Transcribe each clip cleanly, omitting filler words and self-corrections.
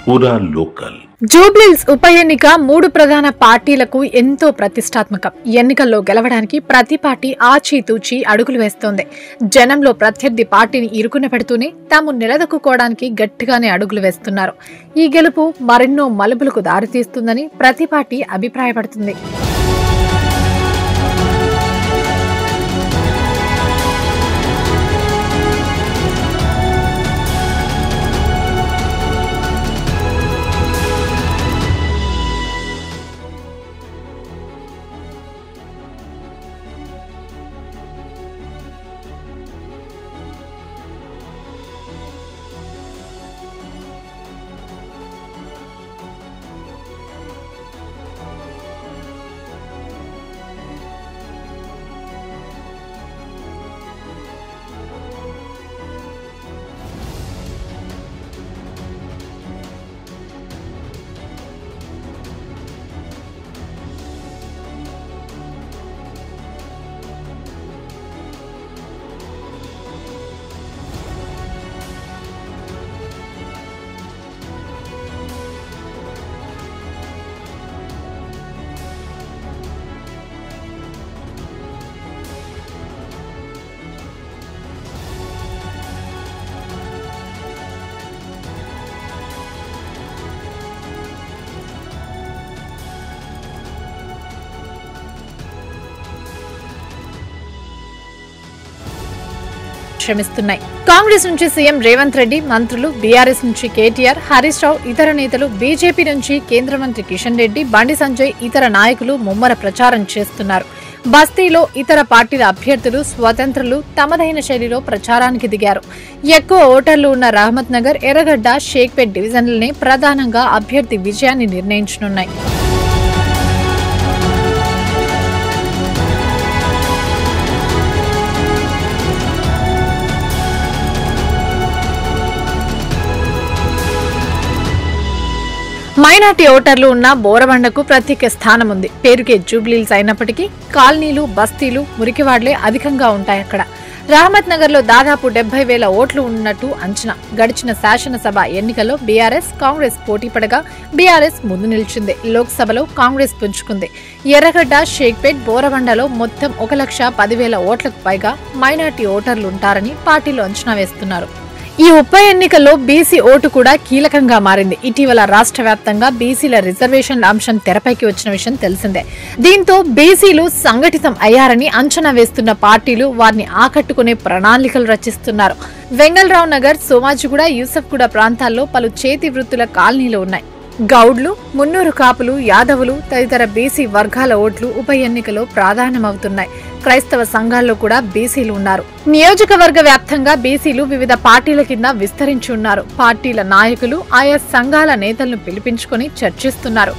పూరా లోకల్ జూబ్లీహిల్స్ ఉప ఎన్నిక 3 ప్రధాన పార్టీలకు ఎంతో ప్రతిష్టాత్మకం. ఎన్నికల్లో గెలవడానికి ప్రతి పార్టీ ఆచితూచి అడుగులు వేస్తోంది. జనంలో ప్రత్యర్థి పార్టీని ఇరుకున పెడుతూనే తాము నిలదొక్కుకోవడానికి గట్టిగానే అడుగులు వేస్తున్నారు. ఈ గెలుపు మరెన్నో మలుపులకు దారితీస్తుందని ప్రతి పార్టీ అభిప్రాయపడుతుంది. శ్రమిస్తున్నాయి. కాంగ్రెస్ నుంచి సీఎం రేవంత్ రెడ్డి, మంత్రులు, బీఆర్ఎస్ నుంచి కేటీఆర్, హరీష్ రావు, ఇతర నేతలు, బీజేపీ నుంచి కేంద్ర మంత్రి కిషన్ రెడ్డి, బండి సంజయ్, ఇతర నాయకులు ముమ్మర ప్రచారం చేస్తున్నారు. బస్తీలో ఇతర పార్టీల అభ్యర్థులు, స్వతంత్రులు తమదైన శైలిలో ప్రచారానికి దిగారు. ఎక్కువ ఓటర్లు ఉన్న రహమత్ నగర్, ఎర్రగడ్డ, షేక్పేట్ డివిజన్లనే ప్రధానంగా అభ్యర్థి విజయాన్ని నిర్ణయించనున్నాయి. మైనార్టీ ఓటర్లు ఉన్న బోరబండకు ప్రత్యేక స్థానం ఉంది. పేరుకే జూబ్లీహిల్స్ అయినప్పటికీ కాలనీలు, బస్తీలు, మురికివాడ్లే అధికంగా ఉంటాయి అక్కడ. రహమత్ నగర్ లో దాదాపు 70,000 ఓట్లు ఉన్నట్టు అంచనా. గడిచిన శాసనసభ ఎన్నికల్లో బీఆర్ఎస్, కాంగ్రెస్ పోటీ పడగా బీఆర్ఎస్ ముందు నిలిచింది. లోక్సభలో కాంగ్రెస్ పుంజుకుంది. ఎర్రగడ్డ, షేక్పేట్, బోరబండలో మొత్తం 1,10,000 ఓట్లకు పైగా మైనార్టీ ఓటర్లుంటారని పార్టీలు అంచనా వేస్తున్నారు. ఈ ఉప ఎన్నికల్లో బీసీ ఓటు కూడా కీలకంగా మారింది. ఇటీవల రాష్ట్ర వ్యాప్తంగా బీసీల రిజర్వేషన్ల అంశం తెరపైకి వచ్చిన విషయం తెలిసిందే. దీంతో బీసీలు సంఘటితం అయ్యారని అంచనా వేస్తున్న పార్టీలు వారిని ఆకట్టుకునే ప్రణాళికలు రచిస్తున్నారు. వెంగళరావు నగర్, సోమాజిగూడ, యూసఫ్గూడ ప్రాంతాల్లో పలు చేతి వృత్తుల కాలనీలు ఉన్నాయి. గౌడ్లు, మున్నూరు కాపులు, యాదవులు తదితర బీసీ వర్గాల ఓట్లు ఉప ఎన్నికలో ప్రాధాన్యమవుతున్నాయి. క్రైస్తవ సంఘాల్లో కూడా బీసీలు ఉన్నారు. నియోజకవర్గ వ్యాప్తంగా బీసీలు వివిధ పార్టీల కింద విస్తరించి ఉన్నారు. పార్టీల నాయకులు ఆయా సంఘాల నేతలను పిలిపించుకుని చర్చిస్తున్నారు.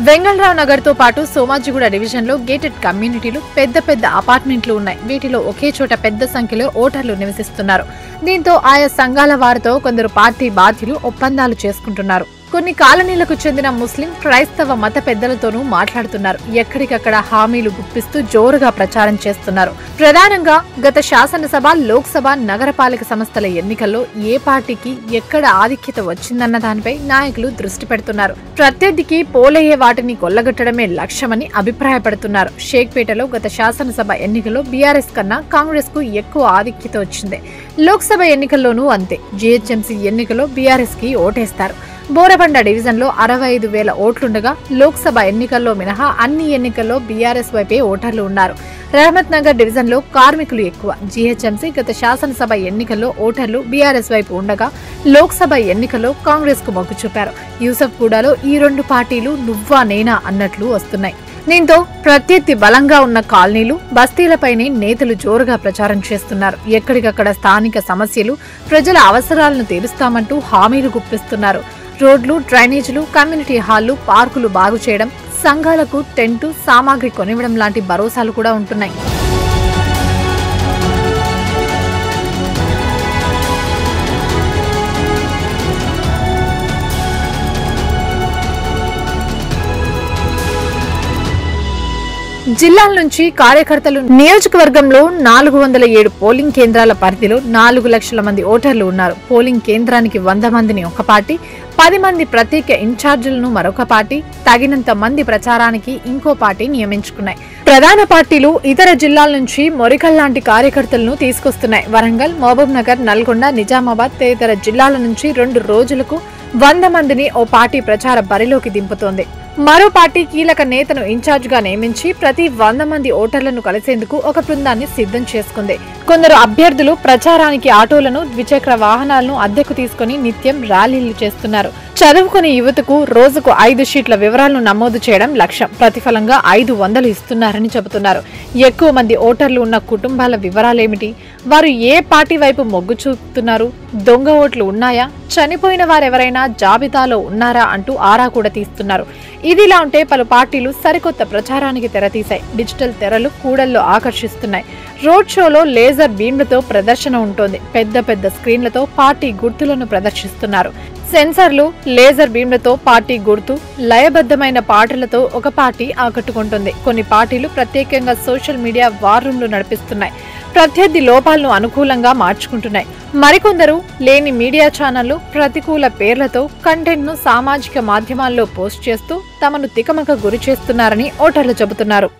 వెంగళరావు నగర్ తో పాటు సోమాజిగూడ డివిజన్ లో గేటెడ్ కమ్యూనిటీలు, పెద్ద పెద్ద అపార్ట్మెంట్లు ఉన్నాయి. వీటిలో ఒకే చోట పెద్ద సంఖ్యలో ఓటర్లు నివసిస్తున్నారు. దీంతో ఆయా సంఘాల వారితో కొందరు పార్టీ బాధ్యులు ఒప్పందాలు చేసుకుంటున్నారు. కొన్ని కాలనీలకు చెందిన ముస్లిం, క్రైస్తవ మత పెద్దలతోనూ మాట్లాడుతున్నారు. ఎక్కడికక్కడ హామీలు గుప్పిస్తూ జోరుగా ప్రచారం చేస్తున్నారు. ప్రధానంగా గత శాసనసభ, లోక్సభ, నగరపాలక సంస్థల ఎన్నికల్లో ఏ పార్టీకి ఎక్కడ ఆధిక్యత వచ్చిందన్న దానిపై నాయకులు దృష్టి పెడుతున్నారు. ప్రత్యర్థికి పోలయ్యే వాటిని కొల్లగొట్టడమే లక్ష్యమని అభిప్రాయపడుతున్నారు. షేక్పేటలో గత శాసనసభ ఎన్నికల్లో బీఆర్ఎస్ కన్నా కాంగ్రెస్ కు ఎక్కువ ఆధిక్యత వచ్చింది. లోక్సభ ఎన్నికల్లోనూ అంతే. జీహెచ్ఎంసీ ఎన్నికల్లో బీఆర్ఎస్ కి ఓటేస్తారు. బోరబండ డివిజన్ లో 65,000 ఓట్లుండగా లోక్సభ ఎన్నికల్లో మినహా అన్ని ఎన్నికల్లో బీఆర్ఎస్ వైపే ఓటర్లు ఉన్నారు. రహమత్ నగర్ డివిజన్ లో కార్మికులు ఎక్కువ. జీహెచ్ఎంసీ గత శాసనసభ ఎన్నికల్లో ఓటర్లు బీఆర్ఎస్ వైపు ఉండగా లోక్సభ ఎన్నికల్లో కాంగ్రెస్ కు మొగ్గు చూపారు. యూసఫ్గూడలో ఈ 2 పార్టీలు నువ్వా నేనా అన్నట్లు వస్తున్నాయి. దీంతో ప్రత్యర్థి బలంగా ఉన్న కాలనీలు, బస్తీలపైనే నేతలు జోరుగా ప్రచారం చేస్తున్నారు. ఎక్కడికక్కడ స్థానిక సమస్యలు, ప్రజల అవసరాలను తీరుస్తామంటూ హామీలు గుప్పిస్తున్నారు. రోడ్లు, డ్రైనేజీలు, కమ్యూనిటీ హాళ్లు, పార్కులు బాగు చేయడం, సంఘాలకు టెంటు, సామాగ్రి కొనివ్వడం లాంటి భరోసాలు కూడా ఉంటున్నాయి. జిల్లాల నుంచి కార్యకర్తలు నియోజకవర్గంలో 407 పోలింగ్ కేంద్రాల పరిధిలో 4 లక్షల మంది ఓటర్లు ఉన్నారు. పోలింగ్ కేంద్రానికి 100 మందిని ఒక పార్టీ, 10 మంది ప్రత్యేక ఇన్ఛార్జీలను మరొక పార్టీ, తగినంత మంది ప్రచారానికి ఇంకో పార్టీ నియమించుకున్నాయి. ప్రధాన పార్టీలు ఇతర జిల్లాల నుంచి మొరికల్లాంటి కార్యకర్తలను తీసుకొస్తున్నాయి. వరంగల్, మహబూబ్ నగర్, నల్గొండ, నిజామాబాద్ తదితర జిల్లాల నుంచి 2 రోజులకు 100 మందిని ఓ పార్టీ ప్రచార బరిలోకి దింపుతోంది. మరో పార్టీ కీలక నేతను ఇన్ఛార్జ్ గా నియమించి ప్రతి 100 మంది ఓటర్లను కలిసేందుకు ఒక బృందాన్ని సిద్ధం చేసుకుంది. కొందరు అభ్యర్థులు ప్రచారానికి ఆటోలను, ద్విచక్ర వాహనాలను అద్దెకు తీసుకుని నిత్యం ర్యాలీలు చేస్తున్నారు. చదువుకునే యువతకు రోజుకు 5 షీట్ల వివరాలను నమోదు చేయడం లక్ష్యం. ప్రతిఫలంగా 500 ఇస్తున్నారని చెబుతున్నారు. ఎక్కువ మంది ఓటర్లు ఉన్న కుటుంబాల వివరాలేమిటి, వారు ఏ పార్టీ వైపు మొగ్గు చూపుతున్నారు, దొంగ ఓట్లు ఉన్నాయా, చనిపోయిన వారెవరైనా జాబితాలో ఉన్నారా అంటూ ఆరా కూడా తీస్తున్నారు. ఇదిలా ఉంటే పలు పార్టీలు సరికొత్త ప్రచారానికి తెరతీశాయి. డిజిటల్ తెరలు కూడల్లో ఆకర్షిస్తున్నాయి. రోడ్ షోలో లేజర్ బీమ్లతో ప్రదర్శన ఉంటోంది. పెద్ద పెద్ద స్క్రీన్లతో పార్టీ గుర్తులను ప్రదర్శిస్తున్నారు. సెన్సర్లు, లేజర్ బీమ్లతో పార్టీ గుర్తు, లయబద్ధమైన పాటలతో ఒక పార్టీ ఆకట్టుకుంటుంది. కొన్ని పార్టీలు ప్రత్యేకంగా సోషల్ మీడియా వార్ రూమ్లు నడిపిస్తున్నాయి. ప్రత్యర్థి లోపాలను అనుకూలంగా మార్చుకుంటున్నాయి. మరికొందరు లేని మీడియా ఛానళ్లు ప్రతికూల పేర్లతో కంటెంట్ ను సామాజిక మాధ్యమాల్లో పోస్ట్ చేస్తూ తమను తికమక గురి చేస్తున్నారని ఓటర్లు చెబుతున్నారు.